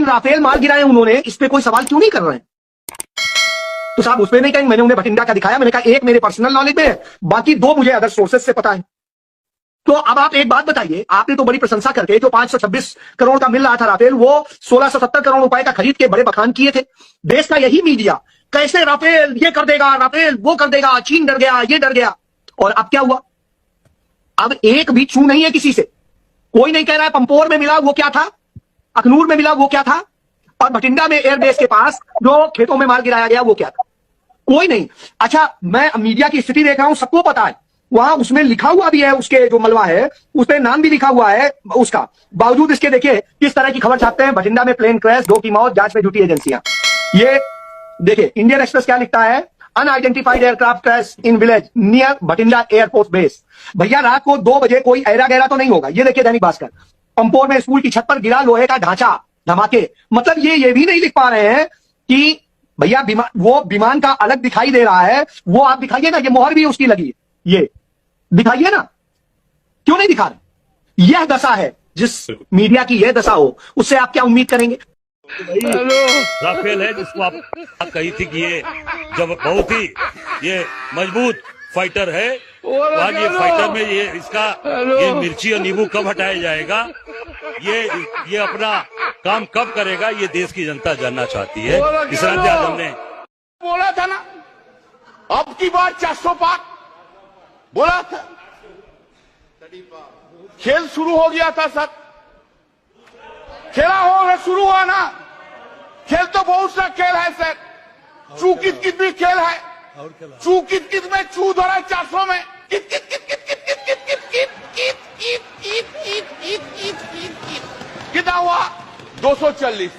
Rafale मार गिराए उन्होंने, इस पे कोई सवाल क्यों नहीं कर रहे हैं? तो साहब उस पर नहीं कहेंगे। मैंने उन्हें भटिंडा का दिखाया, मैंने कहा एक मेरे पर्सनल नॉलेज में है, बाकी दो मुझे अदर सोर्सेज से पता है। तो अब आप एक बात बताइए, आपने तो बड़ी प्रशंसा करके जो 526 करोड़ का मिल रहा था राफेल, वो 1670 करोड़ रुपए का खरीद के बड़े बखान किए थे। देश का यही मीडिया कैसे राफेल ये कर देगा, राफेल वो कर देगा, चीन डर गया, ये डर गया। और अब क्या हुआ? अब एक भी छू नहीं है किसी से। कोई नहीं कह रहा है पंपोर में मिला वो क्या था, अखनूर में मिला वो क्या था, और भटिंडा में एयरबेस के पास जो खेतों में माल गिराया गया वो क्या था। कोई नहीं। अच्छा, मैं मीडिया की स्थिति देख रहा हूं, सबको पता है, वहां उसमें लिखा हुआ भी है, उसके जो मलबा है उस पर नाम भी लिखा हुआ है उसका। बावजूद इसके देखिए किस तरह की खबर छापते हैं, भटिंडा में प्लेन क्रैश, 2 की मौत, जांच में जुटी एजेंसियां। ये देखिए इंडियन एक्सप्रेस क्या लिखता है, unidentified aircraft crash in village near Bathinda airport base. भैया रात को 2 बजे कोई ऐरा गहरा तो नहीं होगा। ये देखिए दैनिक भास्कर, पंपोर में स्कूल की छत पर गिरा लोहे का ढांचा, धमाके। मतलब ये भी नहीं लिख पा रहे हैं कि भैया वो विमान का अलग दिखाई दे रहा है, वो आप दिखाइए ना, ये मोहर भी उसकी लगी है, ये दिखाइए ना, क्यों नहीं दिखा रहे? यह दशा है, जिस मीडिया की यह दशा हो उससे आप क्या उम्मीद करेंगे? राफेल है जिसको आप कही थी कि ये जब बहुत ही ये मजबूत फाइटर है, आज ये फाइटर में ये इसका ये मिर्ची और नींबू कब हटाया जाएगा, ये अपना काम कब करेगा, ये देश की जनता जानना चाहती है। इस राज्य आजम ने बोला था ना, अब की बार 400 पार बोला था, खेल शुरू हो गया था सर, खेला हो शुरू हुआ ना, खेल तो बहुत सा खेल है सर, चू कित कित भी खेल है, चू कित कित में चू धरा है 400 में, कित कित कित कित कित कित कित कित कित कित कित कित कित कित कित कित कितना हुआ 240।